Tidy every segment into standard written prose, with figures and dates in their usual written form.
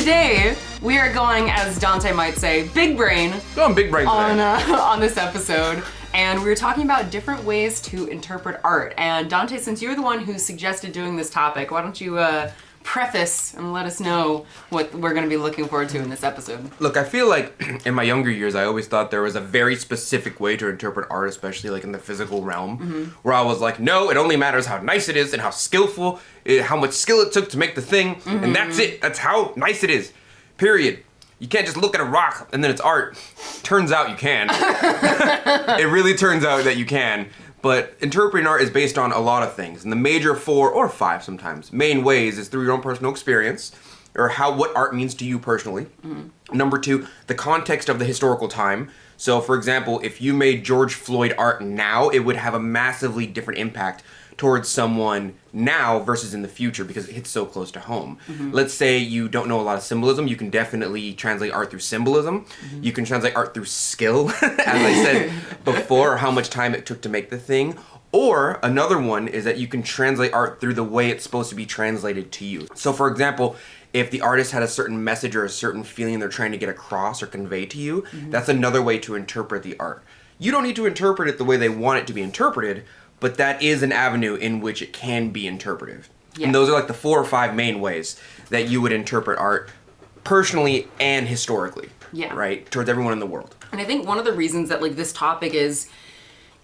Today, we are going, as Dante might say, big brain. Going big brain today. On this episode. And we were talking about different ways to interpret art. And Dante, since you're the one who suggested doing this topic, why don't you preface and let us know what we're going to be looking forward to in this episode. Look, I feel like in my younger years, I always thought there was a very specific way to interpret art, especially like in the physical realm, where I was like, no, it only matters how nice it is and how skillful, how much skill it took to make the thing, and that's it. That's how nice it is. Period. You can't just look at a rock and then it's art. Turns out you can. It really turns out that you can. But interpreting art is based on a lot of things. And the major 4 or 5 sometimes main ways is through your own personal experience, or what art means to you personally. Number 2, the context of the historical time. So for example, if you made George Floyd art now, it would have a massively different impact towards someone now versus in the future because it hits so close to home. Let's say you don't know a lot of symbolism, you can definitely translate art through symbolism. You can translate art through skill, as I said before, or how much time it took to make the thing. Or another one is that you can translate art through the way it's supposed to be translated to you. So for example, if the artist had a certain message or a certain feeling they're trying to get across or convey to you, that's another way to interpret the art. You don't need to interpret it the way they want it to be interpreted, but that is an avenue in which it can be interpretive. Yeah. And those are like the 4 or 5 main ways that you would interpret art personally and historically, right? Towards everyone in the world. And I think one of the reasons that like this topic is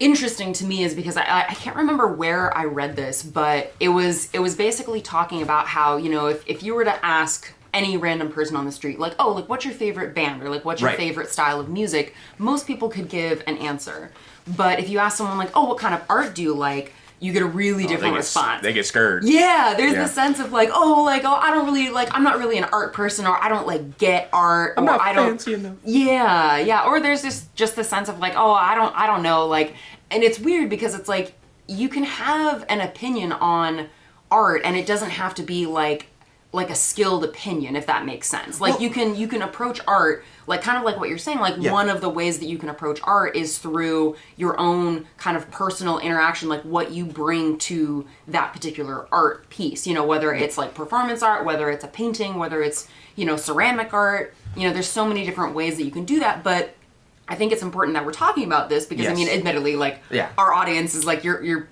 interesting to me is because I can't remember where I read this, but it was basically talking about how, you know, if you were to ask any random person on the street, like, oh, like, what's your favorite band? Or like, what's your favorite style of music? Most people could give an answer. But if you ask someone like, oh, what kind of art do you like? You get a really different response. They get scared. Yeah, there's this sense of like, I don't really like, I'm not really an art person, or I don't like get art, or I don't fancy enough. Yeah. Or there's just the sense of like, oh, I don't know, like, and it's weird because it's like you can have an opinion on art, and it doesn't have to be like a skilled opinion, if that makes sense. Like, well, you can approach art, like, kind of like what you're saying, like, one of the ways that you can approach art is through your own kind of personal interaction, like what you bring to that particular art piece, you know, whether it's like performance art, whether it's a painting, whether it's, you know, ceramic art, you know, there's so many different ways that you can do that. But I think it's important that we're talking about this because, I mean, admittedly, like, our audience is like,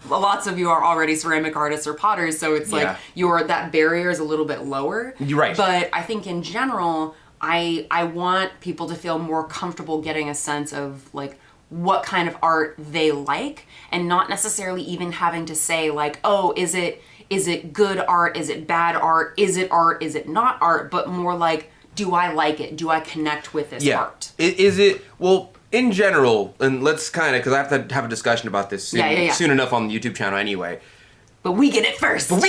lots of you are already ceramic artists or potters, so it's like that barrier is a little bit lower. You're right. But I think in general, I want people to feel more comfortable getting a sense of like what kind of art they like, and not necessarily even having to say like, oh, is it good art? Is it bad art? Is it art? Is it not art? But more like, do I like it? Do I connect with this art? Is it, well, in general, and let's kind of, because I have to have a discussion about this soon enough on the YouTube channel anyway. But we get it first. Well,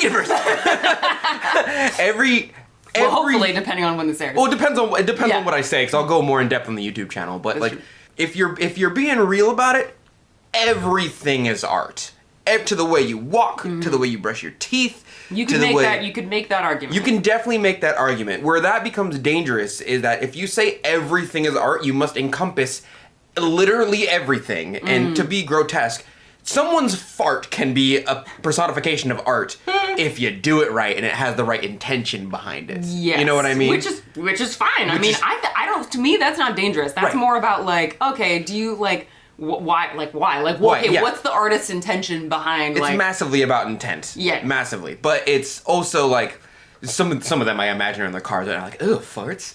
hopefully, depending on when this airs. Well, it depends on what I say, because I'll go more in depth on the YouTube channel. But that's true. If you're being real about it, everything is art. To the way you walk, to the way you brush your teeth. You could make that argument. You can definitely make that argument. Where that becomes dangerous is that if you say everything is art, you must encompass literally everything. And to be grotesque, someone's fart can be a personification of art if you do it right and it has the right intention behind it. Yes. You know what I mean? Which is fine. I don't. To me, that's not dangerous. That's more about like, okay, do you like. Why? What's the artist's intention behind? It's massively about intent. Yeah, massively. But it's also like some of them I imagine are in the cars and are like, "Ugh, farts."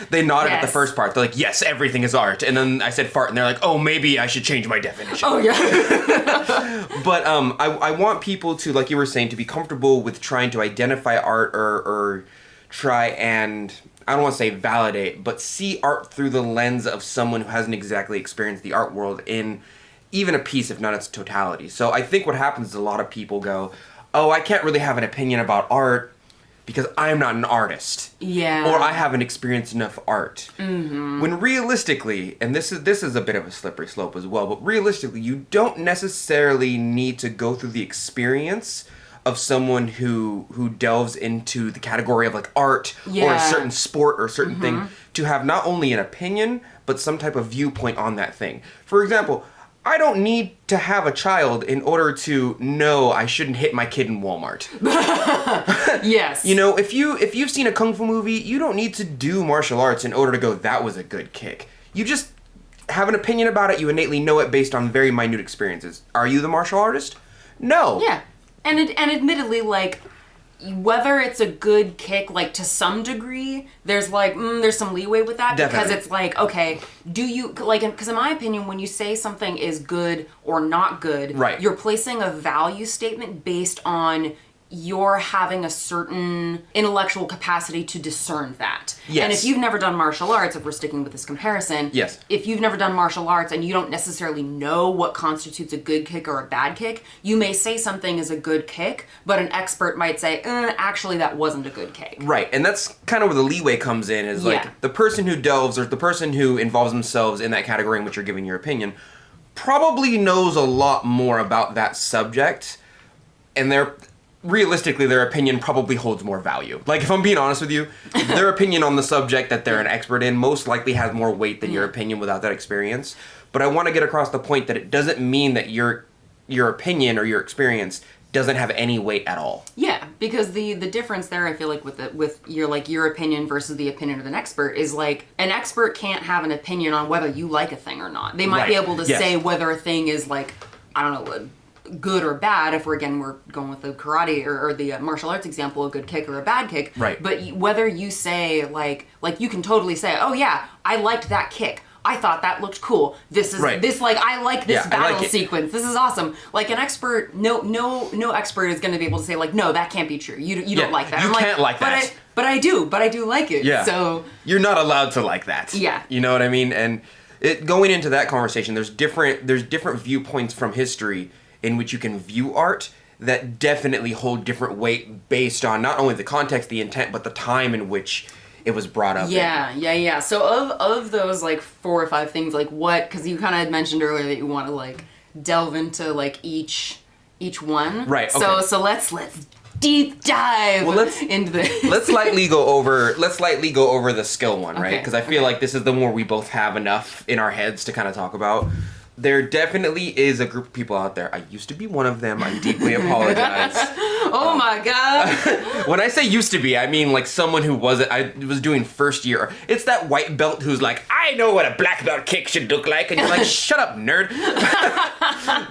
They nodded at the first part. They're like, "Yes, everything is art." And then I said fart, and they're like, "Oh, maybe I should change my definition." Oh yeah. But I want people to, like you were saying, to be comfortable with trying to identify art or try and, I don't want to say validate, but see art through the lens of someone who hasn't exactly experienced the art world in even a piece, if not its totality. So I think what happens is a lot of people go, oh, I can't really have an opinion about art because I'm not an artist. Yeah. Or I haven't experienced enough art. When realistically, and this is a bit of a slippery slope as well, but realistically, you don't necessarily need to go through the experience of someone who delves into the category of like art or a certain sport or a certain thing to have not only an opinion, but some type of viewpoint on that thing. For example, I don't need to have a child in order to know I shouldn't hit my kid in Walmart. Yes. You know, if you've seen a kung fu movie, you don't need to do martial arts in order to go, that was a good kick. You just have an opinion about it. You innately know it based on very minute experiences. Are you the martial artist? No. Yeah. And admittedly, like, whether it's a good kick, like, to some degree, there's like, there's some leeway with that. Definitely. Because it's like, okay, do you, like, because in my opinion, when you say something is good or not good, right, you're placing a value statement based on you're having a certain intellectual capacity to discern that. Yes. And if you've never done martial arts, if we're sticking with this comparison, yes, if you've never done martial arts and you don't necessarily know what constitutes a good kick or a bad kick, you may say something is a good kick, but an expert might say, actually that wasn't a good kick. Right, and that's kind of where the leeway comes in, is like, Yeah. the person who delves, or the person who involves themselves in that category in which you're giving your opinion, probably knows a lot more about that subject, and realistically, their opinion probably holds more value. Like, if I'm being honest with you, their opinion on the subject that they're an expert in most likely has more weight than your opinion without that experience. But I want to get across the point that it doesn't mean that your opinion or your experience doesn't have any weight at all. Yeah, because the difference there, I feel like, with your opinion versus the opinion of an expert is, like, an expert can't have an opinion on whether you like a thing or not. They might be able to say whether a thing is, like, I don't know, good or bad, if we're going with the karate or the martial arts example, a good kick or a bad kick. Right. But whether you say, like you can totally say, oh yeah, I liked that kick. I thought that looked cool. This is this, like, I like this battle sequence. This is awesome. Like, an expert, no expert is going to be able to say, like, no, that can't be true. You don't like that. You can't like that. But I do like it. Yeah. So you're not allowed to like that. Yeah. You know what I mean? And going into that conversation, there's different viewpoints from history in which you can view art that definitely hold different weight based on not only the context, the intent, but the time in which it was brought up. Yeah. So of those, like, 4 or 5 things, like, what, because you kind of had mentioned earlier that you want to, like, delve into, like, each one. Right. Okay. So let's deep dive into this. Let's lightly go over the skill one, right? Because I feel like this is the one we both have enough in our heads to kind of talk about. There definitely is a group of people out there. I used to be one of them. I deeply apologize. Oh my god. When I say used to be, I mean, like, someone who I was doing first year. It's that white belt who's like, I know what a black belt kick should look like. And you're like, shut up, nerd.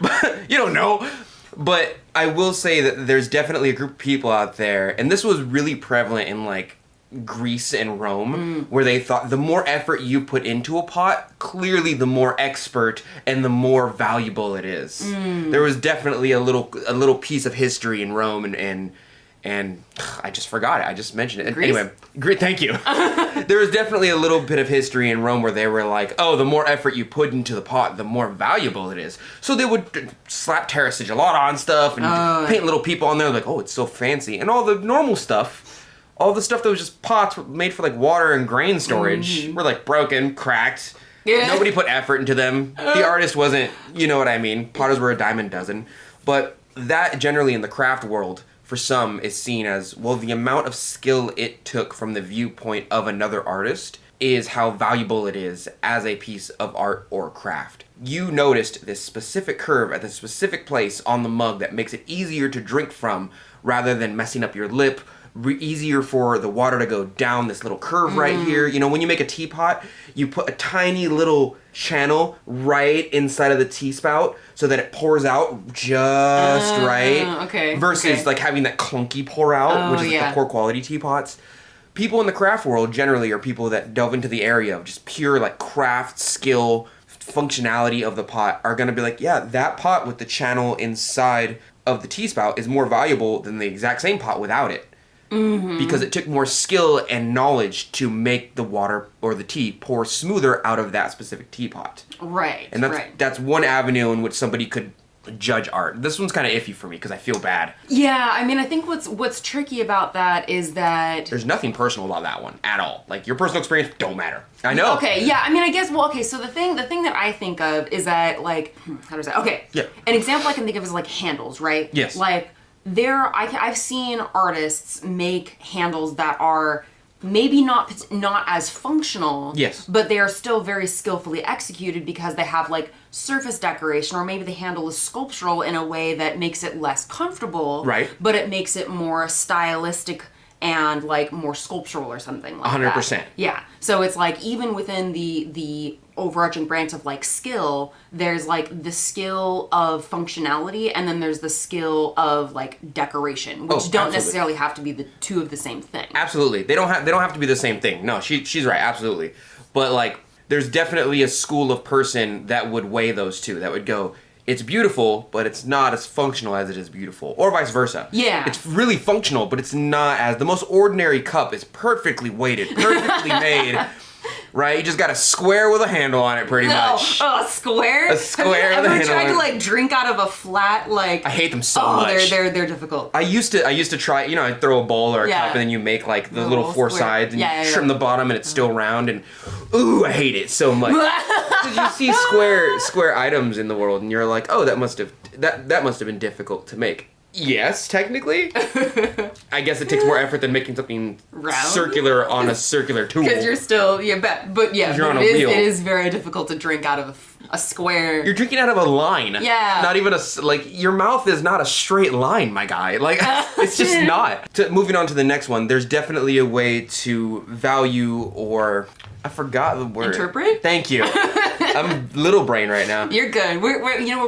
But you don't know. But I will say that there's definitely a group of people out there, and this was really prevalent in, like, Greece and Rome, where they thought the more effort you put into a pot, clearly the more expert and the more valuable it is. There was definitely a little piece of history in Rome, and I just forgot it. I just mentioned it. Greece? Anyway, great, thank you. There was definitely a little bit of history in Rome where they were like, oh, the more effort you put into the pot, the more valuable it is. So they would slap terra sigillata on stuff and paint little people on there, like, oh, it's so fancy. And all the normal stuff, all the stuff that was just pots made for, like, water and grain storage were, like, broken, cracked. Yeah. Nobody put effort into them. The artist wasn't, you know what I mean. Potters were a dime a dozen. But that generally in the craft world, for some, is seen as, well, the amount of skill it took from the viewpoint of another artist is how valuable it is as a piece of art or craft. You noticed this specific curve at this specific place on the mug that makes it easier to drink from rather than messing up your lip, easier for the water to go down this little curve right here. You know, when you make a teapot, you put a tiny little channel right inside of the tea spout so that it pours out just right. Okay. Versus like having that clunky pour out, which is like the poor quality teapots. People in the craft world generally are people that delve into the area of just pure, like, craft skill, functionality of the pot, are going to be like, yeah, that pot with the channel inside of the tea spout is more valuable than the exact same pot without it. Because it took more skill and knowledge to make the water or the tea pour smoother out of that specific teapot. Right. And that's one avenue in which somebody could judge art. This one's kind of iffy for me because I feel bad. Yeah, I mean, I think what's tricky about that is that there's nothing personal about that one at all. Like, your personal experience don't matter. I know. Okay, yeah, I mean, I guess, well, okay, so the thing that I think of is that, like, how does that, okay. Yeah. An example I can think of is, like, handles, right? Yes. Like, I've seen artists make handles that are maybe not as functional. Yes. But they are still very skillfully executed because they have like surface decoration, or maybe the handle is sculptural in a way that makes it less comfortable. Right. But it makes it more stylistic and like more sculptural or something like 100%. that. Yeah. So it's like even within the overarching branch of like skill, there's like the skill of functionality, and then there's the skill of like decoration, which don't necessarily have to be the two of the same thing. Absolutely. They don't have to be the same thing. No, she's right, absolutely. But like there's definitely a school of person that would weigh those two, that would go, it's beautiful, but it's not as functional as it is beautiful. Or vice versa. Yeah. It's really functional, but it's not as... The most ordinary cup is perfectly weighted, perfectly made, right? You just got a square with a handle on it, pretty much. Oh, a square? A square Have with a you ever handle tried on to it? like drink out of a flat, like... I hate them so much. They're difficult. I used to try, you know, I'd throw a bowl or a Yeah. cup, and then you make like the little four square. sides, and Yeah, you yeah, trim yeah. the bottom, and it's still round, and ooh, I hate it so much. Because you see square items in the world, and you're like, oh, that must have been difficult to make. Yes, technically. I guess it takes more effort than making something Round? circular on a circular tool. Because you're still, but yeah, You're on a it wheel. is very difficult to drink out of a square. You're drinking out of a line. Yeah. Not even your mouth is not a straight line, my guy. Like, it's just not. Moving on to the next one, there's definitely a way to value, or I forgot the word. Interpret? Thank you. I'm little brain right now. You're good. We're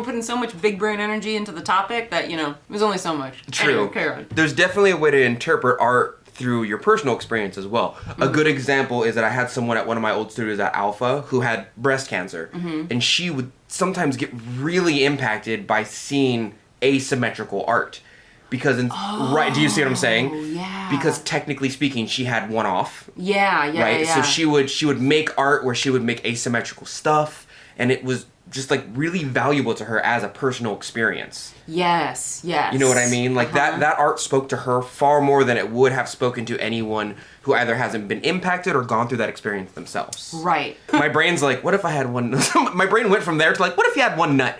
putting so much big brain energy into the topic that, there's only so much. True. Anyway, carry on. There's definitely a way to interpret art through your personal experience as well. A good example is that I had someone at one of my old studios at Alpha who had breast cancer, and she would sometimes get really impacted by seeing asymmetrical art. Because right, do you see what I'm saying? Yeah. Because technically speaking, she had one off. Yeah, Right? yeah. So she would make art where she would make asymmetrical stuff, and it was just like really valuable to her as a personal experience. Yes. You know what I mean? Like that art spoke to her far more than it would have spoken to anyone who either hasn't been impacted or gone through that experience themselves. Right. My brain's like, what if I had one? My brain went from there to like, what if you had one nut?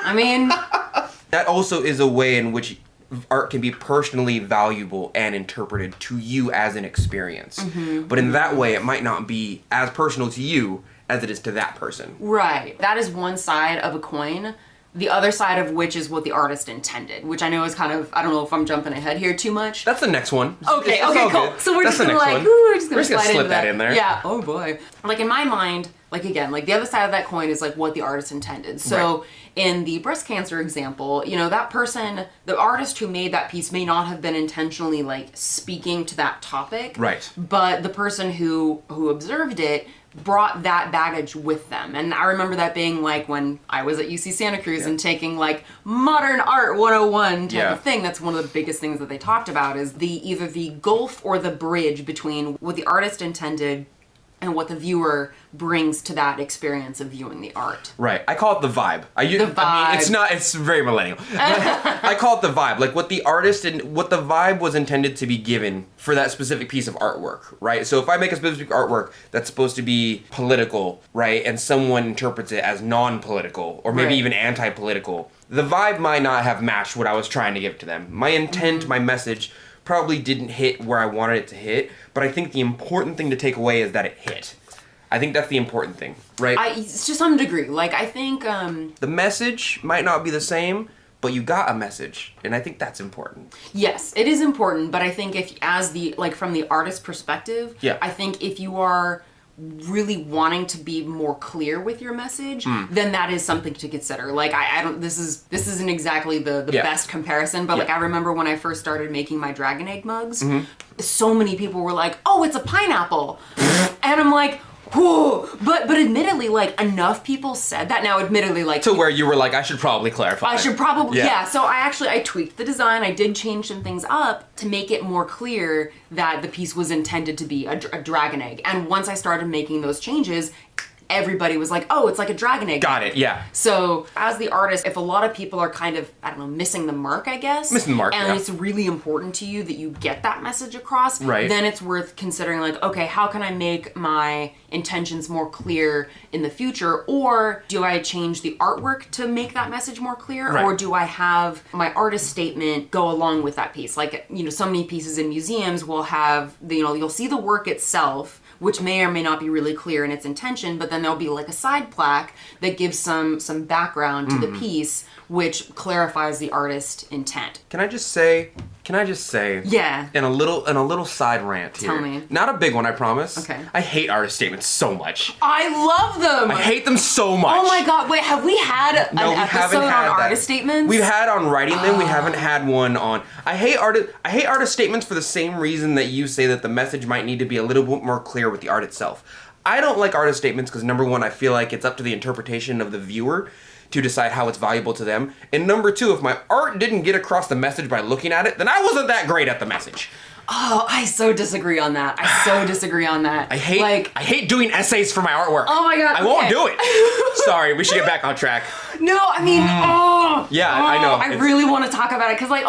I mean, That also is a way in which art can be personally valuable and interpreted to you as an experience. But in that way, it might not be as personal to you as it is to that person. right. That is one side of a coin. The other side of which is what the artist intended, which I know is kind of, I don't know if I'm jumping ahead here too much. That's the next one. Okay, It's all cool. good. So we're That's just the gonna next like, one. we're just gonna We're just gonna slide slip into that in there. Yeah. Oh boy. Like in my mind, like again, like the other side of that coin is like what the artist intended. So in the breast cancer example, that person, the artist who made that piece may not have been intentionally like speaking to that topic. Right. But the person who observed it brought that baggage with them. And I remember that being like when I was at UC Santa Cruz and taking like modern art 101 type of thing. That's one of the biggest things that they talked about is either the gulf or the bridge between what the artist intended and what the viewer brings to that experience of viewing the art. Right. I call it the vibe. I mean, it's very millennial. I call it the vibe. Like what the artist and what the vibe was intended to be given for that specific piece of artwork, right? So if I make a specific artwork that's supposed to be political, right, and someone interprets it as non-political or maybe even anti-political, the vibe might not have matched what I was trying to give to them. My intent, my message probably didn't hit where I wanted it to hit, but I think the important thing to take away is that it hit. I think that's the important thing, right? To some degree. Like, I think... the message might not be the same, but you got a message, and I think that's important. Yes, it is important, but I think from the artist's perspective, I think if you are really wanting to be more clear with your message, then that is something to consider. Like, I don't, this isn't exactly the best comparison, but like, I remember when I first started making my dragon egg mugs, so many people were like, oh, it's a pineapple. And I'm like, whoa, but admittedly, like, enough people said that. Now, admittedly, like... To where you were like, I should probably clarify. So I tweaked the design. I did change some things up to make it more clear that the piece was intended to be a dragon egg. And once I started making those changes, everybody was like, oh, it's like a dragon egg. Got it, yeah. So as the artist, if a lot of people are kind of, I don't know, missing the mark, I guess. Missing the mark, and yeah. it's really important to you that you get that message across, right. then it's worth considering like, okay, how can I make my intentions more clear in the future? Or do I change the artwork to make that message more clear? Right. Or do I have my artist statement go along with that piece? Like, you know, so many pieces in museums will have, you know, you'll see the work itself, which may or may not be really clear in its intention, but then there'll be like a side plaque that gives some background to the piece, which clarifies the artist intent. Can I just say, Yeah. in a little side rant here. Tell me. Not a big one, I promise. Okay. I hate artist statements so much. I love them! I hate them so much. Oh my god, wait, have we had an episode on artist statements? We've had on writing them, we haven't had one on... I hate artist statements for the same reason that you say that the message might need to be a little bit more clear with the art itself. I don't like artist statements because number one, I feel like it's up to the interpretation of the viewer to decide how it's valuable to them. And number two, if my art didn't get across the message by looking at it, then I wasn't that great at the message. Oh, I so disagree on that. I hate doing essays for my artwork. Oh my god. I won't do it. Sorry, we should get back on track. No, I mean, I know. I really want to talk about it because, like,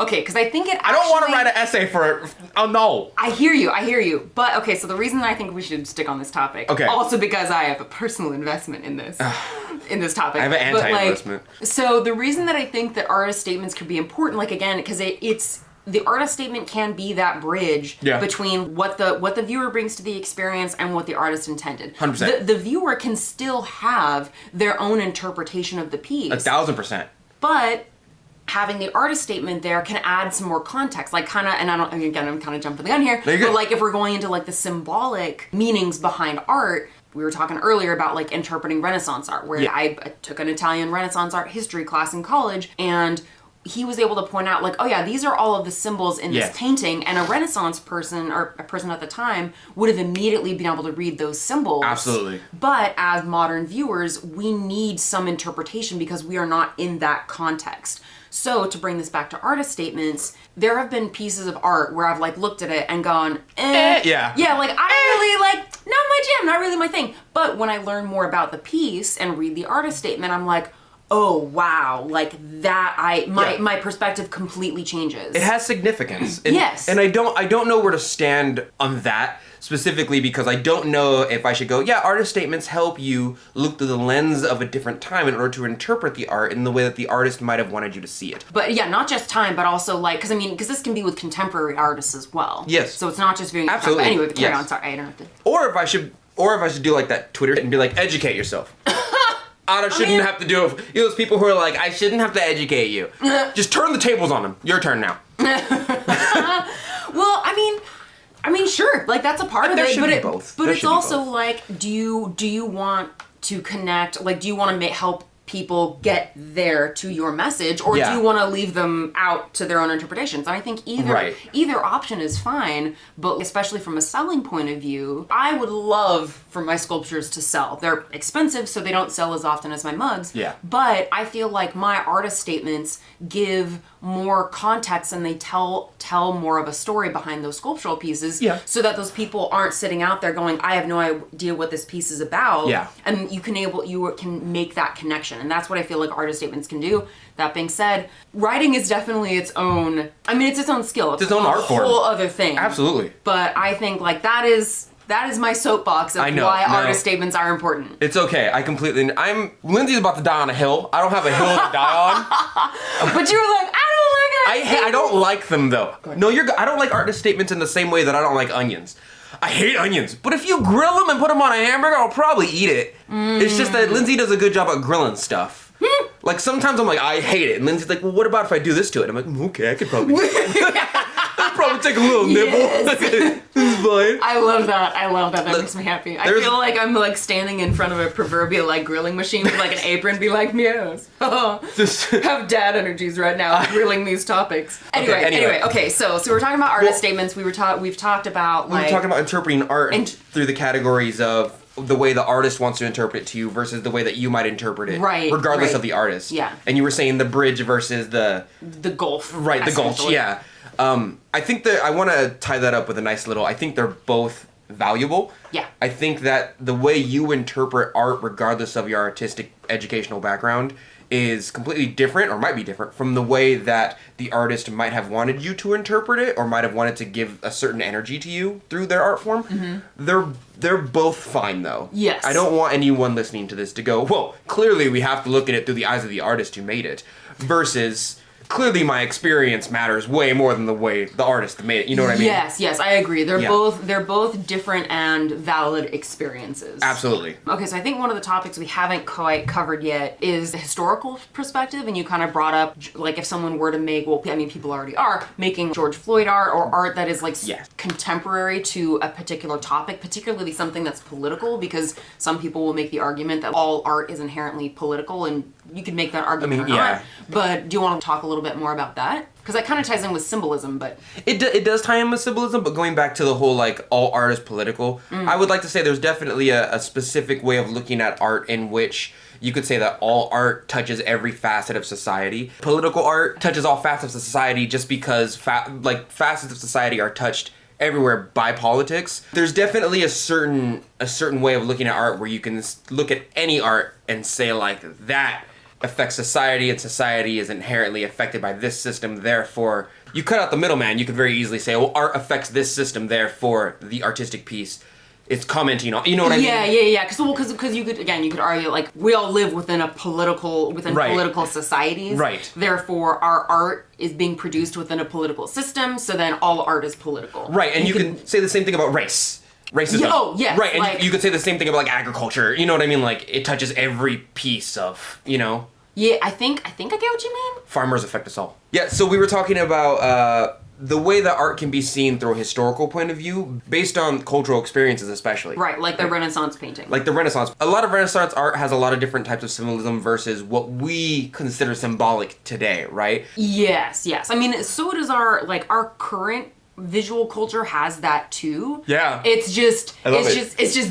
okay, because I think I don't want to write an essay for it. Oh no. I hear you. But okay, so the reason that I think we should stick on this topic, also because I have a personal investment in this, topic. I have an anti-investment. So the reason that I think that artist statements could be important, like again, because it's the artist statement can be that bridge between what the viewer brings to the experience and what the artist intended. 100%. The viewer can still have their own interpretation of the piece. 1000%. But having the artist statement there can add some more context, like kind of, and I'm kind of jumping the gun here, but like if we're going into like the symbolic meanings behind art, we were talking earlier about like interpreting Renaissance art, where I took an Italian Renaissance art history class in college, and he was able to point out like, oh yeah, these are all of the symbols in this painting, and a Renaissance person or a person at the time would have immediately been able to read those symbols. Absolutely. But as modern viewers, we need some interpretation because we are not in that context. So to bring this back to artist statements, there have been pieces of art where I've like looked at it and gone, yeah, like I really like, not my jam, not really my thing. But when I learn more about the piece and read the artist statement, I'm like, oh wow, like that my perspective completely changes. It has significance. And, yes. And I don't know where to stand on that specifically because I don't know if I should go, artist statements help you look through the lens of a different time in order to interpret the art in the way that the artist might have wanted you to see it. But yeah, not just time, but also like, because this can be with contemporary artists as well. Yes. So it's not just viewing. Absolutely. But anyway, carry on. Sorry, I interrupted. Or if I should do like that Twitter and be like, educate yourself. I shouldn't have to do it. You know, those people who are like, I shouldn't have to educate you. Just turn the tables on them. Your turn now. Well, I mean, sure, like that's a part of it, but it's also like, do you want to connect? Like, do you want to help people get there to your message, or do you want to leave them out to their own interpretations? And I think either option is fine, but especially from a selling point of view, I would love for my sculptures to sell. They're expensive, so they don't sell as often as my mugs. Yeah. But I feel like my artist statements give more context and they tell more of a story behind those sculptural pieces, so that those people aren't sitting out there going, I have no idea what this piece is about. Yeah. And you can make that connection. And that's what I feel like artist statements can do. That being said, writing is definitely its own, it's its own skill. It's its own art form. A whole other thing. Absolutely. But I think like that is my soapbox of why artist statements are important. It's okay. Lindsey's about to die on a hill. I don't have a hill to die on. But you were like, I don't like them though. No, I don't like artist statements in the same way that I don't like onions. I hate onions, but if you grill them and put them on a hamburger, I'll probably eat it. It's just that Lindsey does a good job at grilling stuff. Like sometimes I'm like, I hate it, and Lindsey's like, well, what about if I do this to it? I'm like, okay, I could probably. I'd probably take a little nibble. This is fine. I love that. That makes me happy. I feel like I'm like standing in front of a proverbial like grilling machine with like an apron, be like, yes, have dad energies right now grilling these topics. Anyway. Okay, so we're talking about artist statements. We've talked about interpreting art through the categories of the way the artist wants to interpret it to you versus the way that you might interpret it, regardless of the artist. Yeah. And you were saying the bridge versus the gulf. Right, the gulch. Yeah. I think that I want to tie that up with a nice little. I think they're both valuable. Yeah. I think that the way you interpret art, regardless of your artistic educational background, is completely different, or might be different, from the way that the artist might have wanted you to interpret it, or might have wanted to give a certain energy to you through their art form. They're both fine, though. Yes. I don't want anyone listening to this to go, well, clearly we have to look at it through the eyes of the artist who made it, versus clearly my experience matters way more than the way the artist made it. You know what I mean? Yes, I agree. They're both different and valid experiences. Absolutely. Okay, so I think one of the topics we haven't quite covered yet is the historical perspective, and you kind of brought up, like, if someone were to make, well, I mean, people already are making George Floyd art, or art that is, like, contemporary to a particular topic, particularly something that's political, because some people will make the argument that all art is inherently political, and you could make that argument or not. But do you want to talk a little bit more about that? Because that kind of ties in with symbolism, but... It does tie in with symbolism, but going back to the whole, like, all art is political, I would like to say there's definitely a specific way of looking at art in which you could say that all art touches every facet of society. Political art touches all facets of society just because, facets of society are touched everywhere by politics. There's definitely a certain way of looking at art where you can look at any art and say, like, that affects society, and society is inherently affected by this system, therefore you cut out the middleman. You could very easily say, well, art affects this system, therefore the artistic piece is commenting on, you know what I mean? Yeah. Because you could argue, like, we all live within political societies. Right. Therefore, our art is being produced within a political system, so then all art is political. Right, and you can say the same thing about race. Racism. Oh, yes. Right, and like, you could say the same thing about, like, agriculture. You know what I mean? Like, it touches every piece of, you know? Yeah, I think I get what you mean. Farmers affect us all. Yeah, so we were talking about the way that art can be seen through a historical point of view, based on cultural experiences especially. Right, like the Renaissance painting. Like the Renaissance. A lot of Renaissance art has a lot of different types of symbolism versus what we consider symbolic today, right? Yes. I mean, so does our current visual culture has that too. Yeah. It's just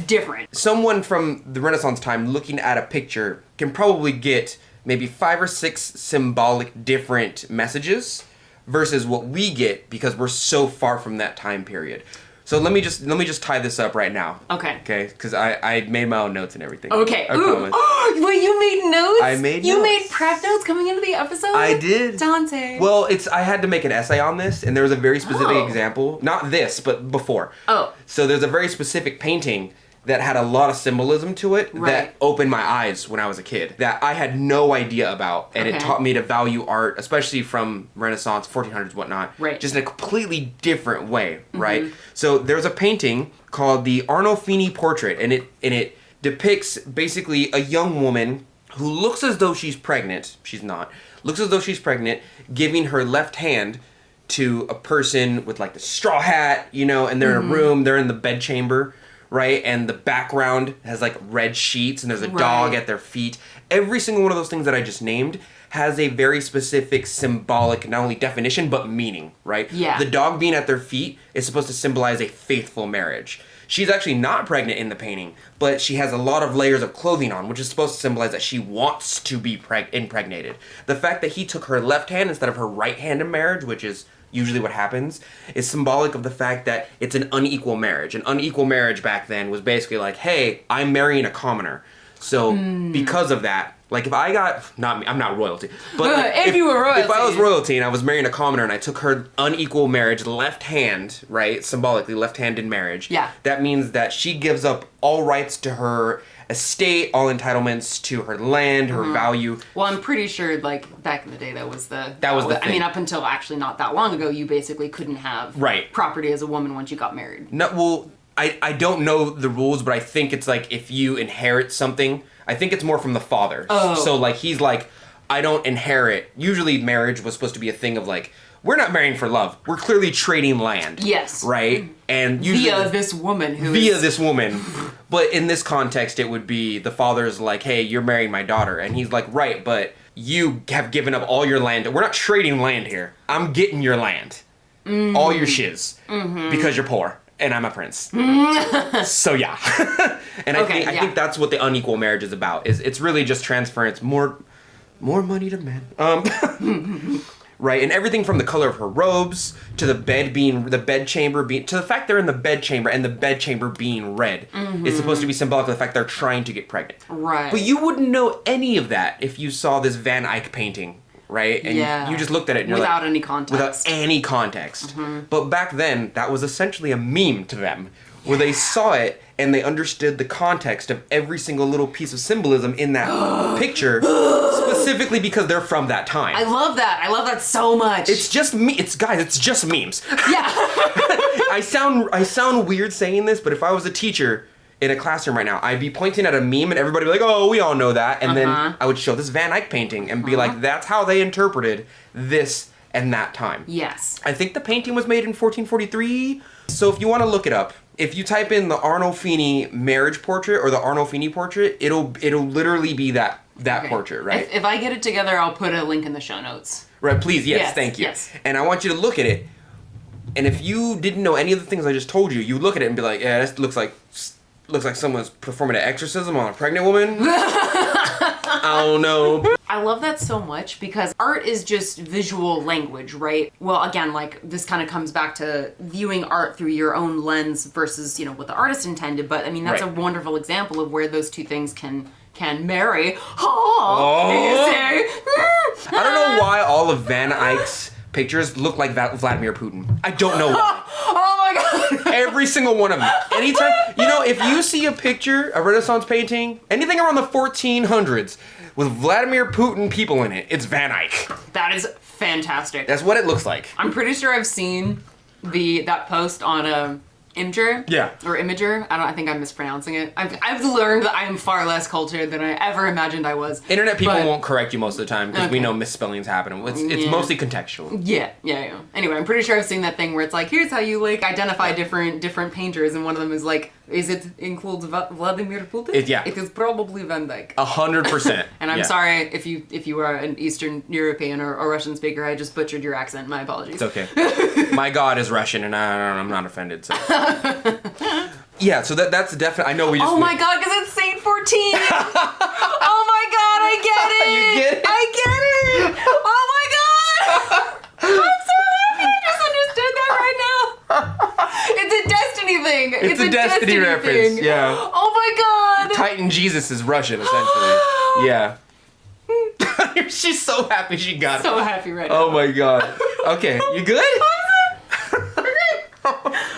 different. Someone from the Renaissance time looking at a picture can probably get maybe 5 or 6 symbolic different messages versus what we get because we're so far from that time period. So let me just tie this up right now. Okay. Okay, because I made my own notes and everything. Okay. I Ooh. Oh, wait, you made notes? I made You notes. made prep notes coming into the episode? I did. Donte. Well, I had to make an essay on this, and there was a very specific Oh. example. Not this, but before. Oh. So there's a very specific painting that had a lot of symbolism to it that opened my eyes when I was a kid that I had no idea about, and it taught me to value art, especially from Renaissance, 1400s, whatnot, just in a completely different way, right? So there's a painting called the Arnolfini Portrait, and it depicts basically a young woman who looks as though she's pregnant. She's not. Looks as though she's pregnant, giving her left hand to a person with, like, the straw hat, you know, and they're in a room, they're in the bedchamber, right? And the background has, like, red sheets, and there's a dog at their feet. Every single one of those things that I just named has a very specific symbolic, not only definition, but meaning, right? Yeah. The dog being at their feet is supposed to symbolize a faithful marriage. She's actually not pregnant in the painting, but she has a lot of layers of clothing on, which is supposed to symbolize that she wants to be impregnated. The fact that he took her left hand instead of her right hand in marriage, which is usually what happens, is symbolic of the fact that it's an unequal marriage. An unequal marriage back then was basically like, hey, I'm marrying a commoner. So because of that, like, if I got, not me, I'm not royalty, but like, if you were royalty. If I was royalty and I was marrying a commoner and I took her unequal marriage left hand, right, symbolically left hand in marriage, that means that she gives up all rights to her estate, all entitlements to her land, her value. Well, I'm pretty sure, like, back in the day, that was the thing. I mean, up until actually not that long ago, you basically couldn't have property as a woman once you got married. No, well, I don't know the rules, but I think it's like if you inherit something, I think it's more from the father. Oh. So, like, he's like, I don't inherit. Usually marriage was supposed to be a thing of, like, we're not marrying for love. We're clearly trading land. Yes. Right? And usually via this woman. This woman. But in this context, it would be the father's like, hey, you're marrying my daughter. And he's like, right, but you have given up all your land. We're not trading land here. I'm getting your land. All your shiz. Because you're poor. And I'm a prince. So, yeah. And I think that's what the unequal marriage is about. It's really just transference. More money to men. right? And everything from the color of her robes to the bed chamber being to the fact they're in the bed chamber and the bed chamber being red is supposed to be symbolic of the fact they're trying to get pregnant. Right. But you wouldn't know any of that if you saw this Van Eyck painting, right? And you just looked at it and you're without like, any context. without any context. But back then, that was essentially a meme to them, where they saw it and they understood the context of every single little piece of symbolism in that picture, specifically because they're from that time. I love that. I love that so much. It's just it's just memes. Yeah. I sound weird saying this, but if I was a teacher in a classroom right now, I'd be pointing at a meme and everybody would be like, "Oh, we all know that." And then I would show this Van Eyck painting and be like, "That's how they interpreted this and that time." Yes. I think the painting was made in 1443. So if you want to look it up, if you type in the Arnolfini marriage portrait or the Arnolfini portrait, it'll literally be that portrait, right? If I get it together, I'll put a link in the show notes. Right, please, yes, thank you. Yes. And I want you to look at it. And if you didn't know any of the things I just told you, you look at it and be like, "Yeah, this looks like someone's performing an exorcism on a pregnant woman." I don't know. I love that so much because art is just visual language, right? Well, again, like this kind of comes back to viewing art through your own lens versus, what the artist intended. But I mean, that's a wonderful example of where those two things can marry. I don't know why all of Van Eyck's pictures look like Vladimir Putin. I don't know why. Oh my god. Every single one of them. Anytime, if you see a picture, a Renaissance painting, anything around the 1400s with Vladimir Putin people in it, it's Van Eyck. That is fantastic. That's what it looks like. I'm pretty sure I've seen that post on Imgur. Yeah. Or Imager. I think I'm mispronouncing it. I've learned that I am far less cultured than I ever imagined I was. Internet people won't correct you most of the time because we know misspellings happen. It's mostly contextual. Yeah. Anyway, I'm pretty sure I've seen that thing where it's like, here's how you identify different painters, and one of them is like, is it includes Vladimir Putin? It is probably Van Dyck. 100%. And I'm sorry if you are an Eastern European or Russian speaker, I just butchered your accent. My apologies. It's okay. My God is Russian, and I'm not offended. So. Yeah, so that's definitely. I know we just. Oh my God, because it's Saint 14. Oh my God, I get it. You get it? I get it. Oh my God. I'm so happy. I just understood that right now. It's a Destiny thing. It's a Destiny reference. Thing. Yeah. Oh my God. Titan Jesus is Russian, essentially. Yeah. She's so happy she got it. So happy right now. Oh my God. Okay, you good? We're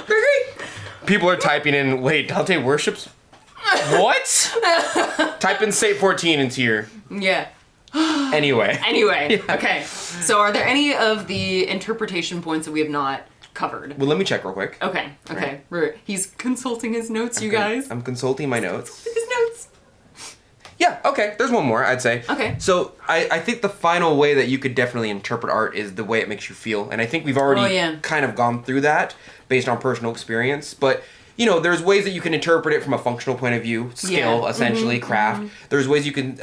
great. People are typing in, wait, Donte worships? What? Type in Saint 14 into your... Yeah. Anyway. Yeah. Okay. So are there any of the interpretation points that we have not covered? Well, let me check real quick. Okay. He's consulting his notes, you guys. I'm consulting my notes. His notes. Yeah, okay. There's one more, I'd say. Okay. So I think the final way that you could definitely interpret art is the way it makes you feel. And I think we've already kind of gone through that based on personal experience. But, there's ways that you can interpret it from a functional point of view, skill, essentially, craft. Mm-hmm. There's ways you can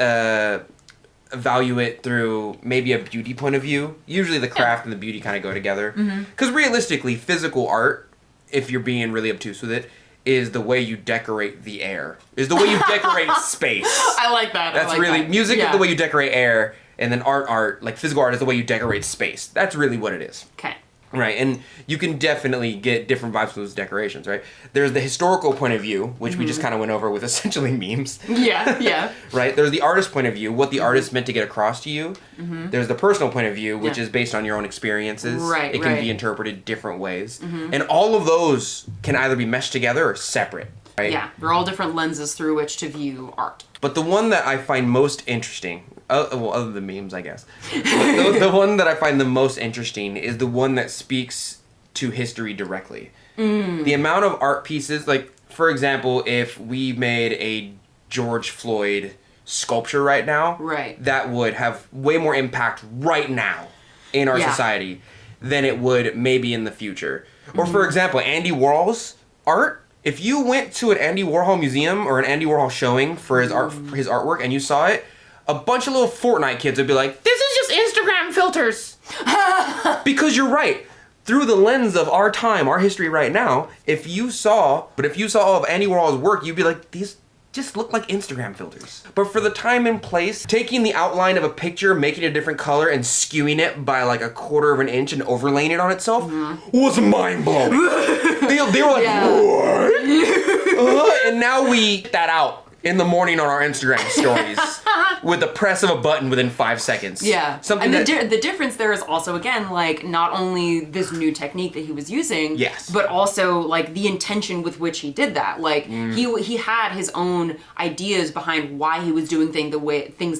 evaluate it through maybe a beauty point of view. Usually the craft and the beauty kind of go together. Because realistically, physical art, if you're being really obtuse with it, is the way you decorate the air. Is the way you decorate space. I like that. That's really... Music is the way you decorate air, and then art, like physical art, is the way you decorate space. That's really what it is. Okay. Right, and you can definitely get different vibes from those decorations, right? There's the historical point of view, which we just kind of went over with essentially memes. Yeah. Right? There's the artist point of view, what the artist meant to get across to you. There's the personal point of view, which is based on your own experiences. Right, It can be interpreted different ways. And all of those can either be meshed together or separate, right? Yeah, they're all different lenses through which to view art. But the one that I find most interesting, other than memes, I guess, the one that I find the most interesting is the one that speaks to history directly. The amount of art pieces, like, for example, if we made a George Floyd sculpture right now, that would have way more impact right now in our society than it would maybe in the future. Or, for example, Andy Warhol's art. If you went to an Andy Warhol museum or an Andy Warhol showing for his artwork and you saw it, a bunch of little Fortnite kids would be like, "This is just Instagram filters." Because you're right. Through the lens of our time, our history right now, if you saw all of Andy Warhol's work, you'd be like, these just look like Instagram filters. But for the time and place, taking the outline of a picture, making it a different color, and skewing it by like 1/4 of an inch and overlaying it on itself was mind-blowing. they were like, what? And now we get that out in the morning on our Instagram stories with the press of a button within 5 seconds. Yeah. Something and the difference there is also, again, like, not only this new technique that he was using, yes, but also, like, the intention with which he did that. Like, he had his own ideas behind why he was doing things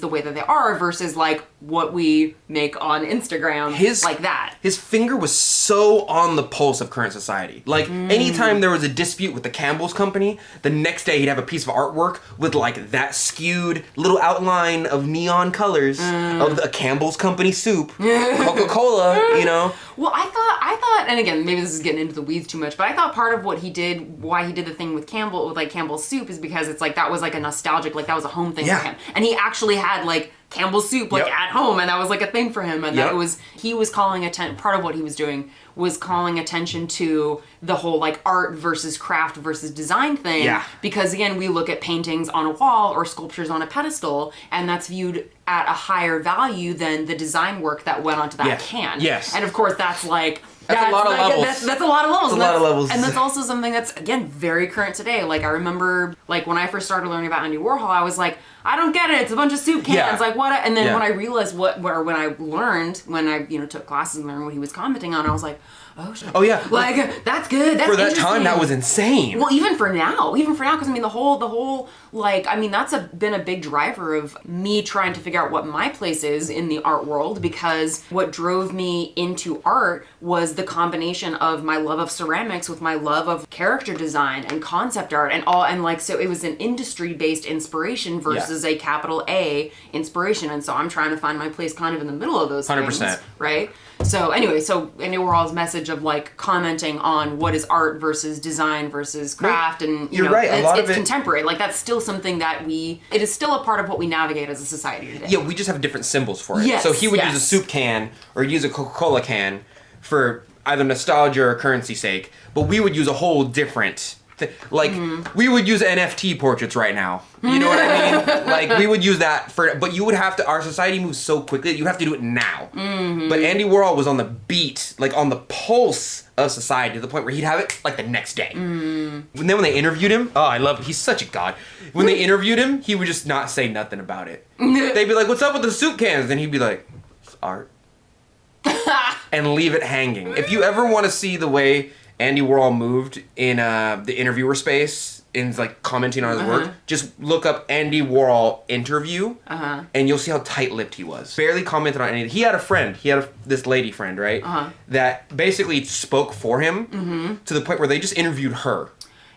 the way that they are versus, like, what we make on Instagram like that. His finger was so on the pulse of current society. Like, anytime there was a dispute with the Campbell's company, the next day he'd have a piece of artwork with like that skewed little outline of neon colors of the Campbell's company soup, Coca-Cola, you know? Well, I thought, and again, maybe this is getting into the weeds too much, but I thought part of why he did the thing with Campbell's soup is because it's like, that was like a nostalgic, like that was a home thing for him. And he actually had like Campbell's soup like at home, and that was like a thing for him, and that he was calling part of what he was doing was calling attention to the whole like art versus craft versus design thing. Yeah. Because again, we look at paintings on a wall or sculptures on a pedestal, and that's viewed at a higher value than the design work that went onto that can. Yes. And of course that's like that's a lot of levels. That's a lot of levels. That's a lot of levels. And that's also something that's, again, very current today. Like, I remember, like, when I first started learning about Andy Warhol, I was like, I don't get it. It's a bunch of soup cans. Yeah. Like, what? And then when I realized when I took classes and learned what he was commenting on, I was like, oh shit. Oh yeah. Like, that's good. That's for that time, that was insane. Well, even for now, because I mean, the whole, like, I mean, that's been a big driver of me trying to figure out what my place is in the art world, because what drove me into art was the combination of my love of ceramics with my love of character design and concept art and like, so it was an industry-based inspiration versus a capital A inspiration. And so I'm trying to find my place kind of in the middle of those 100%. things, right? So anyway, Andy Warhol's message of like commenting on what is art versus design versus craft, and you're right. A lot of it's contemporary. Like, that's still something that it is still a part of what we navigate as a society today. Yeah, we just have different symbols for it. Yes, so he would use a soup can or use a Coca-Cola can for either nostalgia or currency sake, but we would use a whole different we would use NFT portraits right now. You know what I mean? Like, we would use that but you would have to, our society moves so quickly, you have to do it now. But Andy Warhol was on the beat, like on the pulse of society, to the point where he'd have it like the next day. And then when they interviewed him, oh, I love it. He's such a god. When they interviewed him, he would just not say nothing about it. They'd be like, what's up with the soup cans? And he'd be like, it's art. And leave it hanging. If you ever want to see the way Andy Warhol moved in the interviewer space, in like commenting on his work, just look up Andy Warhol interview, and you'll see how tight-lipped he was. Barely commented on anything. He had a friend. He had this lady friend, right? That basically spoke for him to the point where they just interviewed her.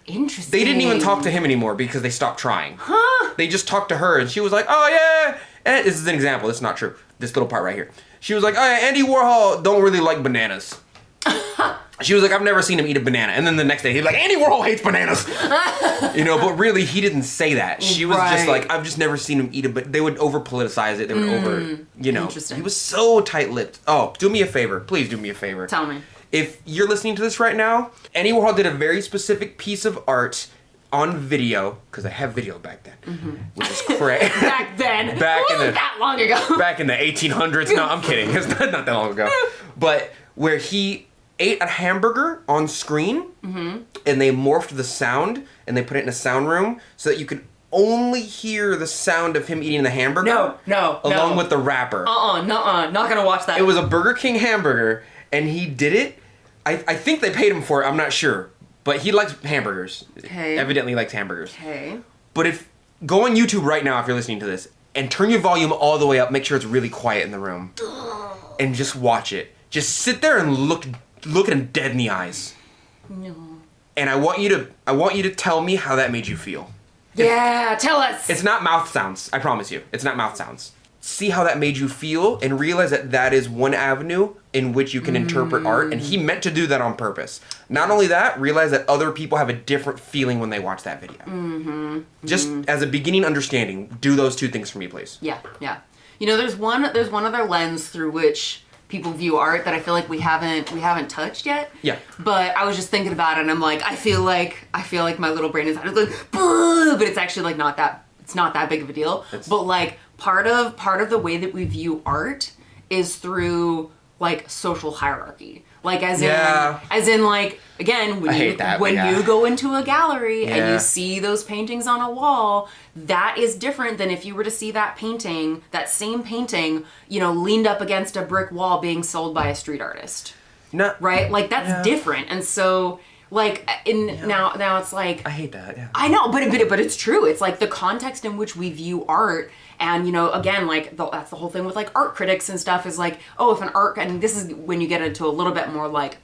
Interesting. They didn't even talk to him anymore because they stopped trying. They just talked to her, and she was like, oh yeah. And this is an example. This is not true. This little part right here. She was like, oh yeah, Andy Warhol don't really like bananas. She was like, I've never seen him eat a banana. And then the next day, he's like, Andy Warhol hates bananas. But really, he didn't say that. She was just like, I've just never seen him eat but they would over-politicize it. They would Interesting. He was so tight-lipped. Oh, do me a favor. Please do me a favor. Tell me. If you're listening to this right now, Andy Warhol did a very specific piece of art on video, because I have video back then, which is crazy. Back then? That long ago. Back in the 1800s. No, I'm kidding. It's not that long ago. But where he ate a hamburger on screen, and they morphed the sound, and they put it in a sound room so that you could only hear the sound of him eating the hamburger. Along with the wrapper. Not gonna watch that. It was a Burger King hamburger, and he did it. I think they paid him for it. I'm not sure. But he likes hamburgers. Okay. Evidently likes hamburgers. Okay. But go on YouTube right now if you're listening to this, and turn your volume all the way up. Make sure it's really quiet in the room. And just watch it. Just sit there and look at him dead in the eyes. No. And I want you to tell me how that made you feel. Yeah, tell us. It's not mouth sounds. I promise you. It's not mouth sounds. See how that made you feel, and realize that is one avenue in which you can interpret art, and he meant to do that on purpose. Not only that, realize that other people have a different feeling when they watch that video. Just as a beginning understanding, do those two things for me, please. Yeah. You know, there's one other lens through which people view art that I feel like we haven't touched yet. Yeah. But I was just thinking about it, and I'm like, I feel like my little brain is like, but it's actually like not that big of a deal. But like part of the way that we view art is through like social hierarchy. Like as in like, again, when you go into a gallery and you see those paintings on a wall, that is different than if you were to see that same painting, you know, leaned up against a brick wall being sold by a street artist. No. Right? Like that's different. And so like now it's like, I hate that. Yeah. I know, but it's true. It's like the context in which we view art. And, you know, again, like, that's the whole thing with, like, art critics and stuff is, like, oh, if an art... And this is when you get into a little bit more, like,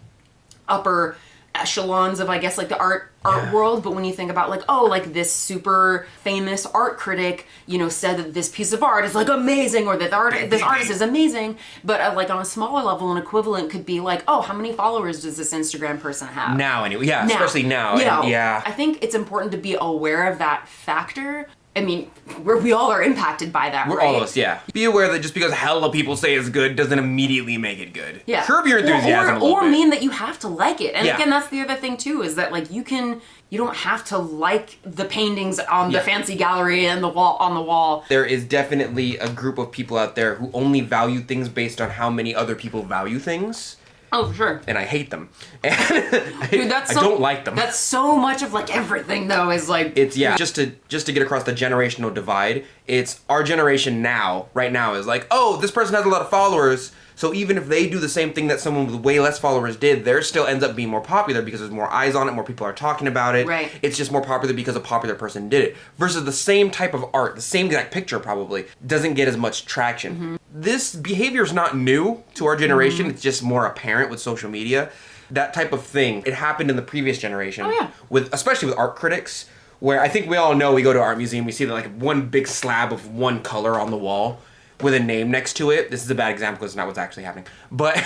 upper echelons of, I guess, like, the art world. But when you think about, like, oh, like, this super famous art critic, you know, said that this piece of art is, like, amazing, or that this artist is amazing. But, like, on a smaller level, an equivalent could be, like, oh, how many followers does this Instagram person have? Now, anyway. Yeah, especially now. You know, yeah. I think it's important to be aware of that factor. I mean, we all are impacted by that, right? All of us, yeah. Be aware that just because hella people say it's good doesn't immediately make it good. Yeah. Curb your enthusiasm a little bit. Or mean that you have to like it. And again, that's the other thing too, is that like you don't have to like the paintings on the fancy gallery and on the wall. There is definitely a group of people out there who only value things based on how many other people value things. Oh, for sure. And I hate them. Dude, I don't like them. That's so much of like everything though is like... It's, just to get across the generational divide, it's our generation right now is like, oh, this person has a lot of followers, so even if they do the same thing that someone with way less followers did, theirs still ends up being more popular because there's more eyes on it, more people are talking about it. Right. It's just more popular because a popular person did it. Versus the same type of art, the same exact picture probably, doesn't get as much traction. Mm-hmm. This behavior is not new to our generation. Mm-hmm. It's just more apparent with social media. That type of thing, it happened in the previous generation. Oh, yeah. Especially with art critics, where I think we all know we go to an art museum, we see like one big slab of one color on the wall with a name next to it. This is a bad example because it's not what's actually happening. But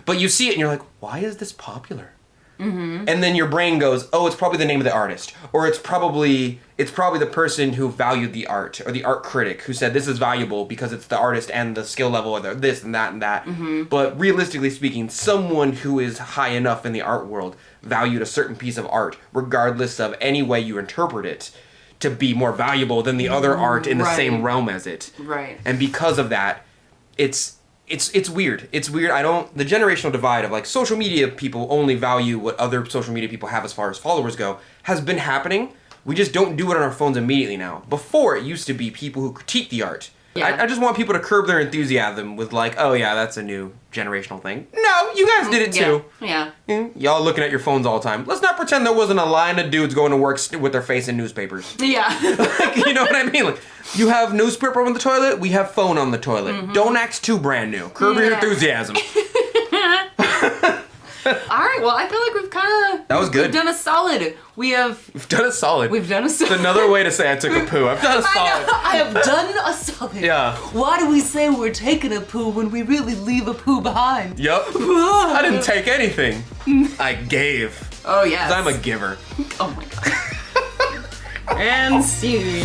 but you see it and you're like, why is this popular? Mm-hmm. And then your brain goes, oh, it's probably the name of the artist, or it's probably the person who valued the art, or the art critic who said this is valuable because it's the artist and the skill level of this and that and that. Mm-hmm. But realistically speaking, someone who is high enough in the art world valued a certain piece of art, regardless of any way you interpret it, to be more valuable than the other art in the same realm as it. Right. And because of that, it's weird. It's weird. The generational divide of like social media people only value what other social media people have as far as followers go has been happening. We just don't do it on our phones immediately now. Before, it used to be people who critique the art. Yeah. I just want people to curb their enthusiasm with like, oh yeah, that's a new generational thing. No, you guys did it too. Yeah. Y'all looking at your phones all the time. Let's not pretend there wasn't a line of dudes going to work with their face in newspapers. Yeah. Like, you know what I mean? Like, you have newspaper on the toilet, we have phone on the toilet. Mm-hmm. Don't act too brand new. Curb your enthusiasm. All right, well, I feel like we've kind of... That was good. We've done a solid. We've done a solid. It's another way to say I took a poo. I've done a solid. I have done a solid. Yeah. Why do we say we're taking a poo when we really leave a poo behind? Yup. I didn't take anything. I gave. Oh, yes. 'Cause I'm a giver. Oh, my God. And scene.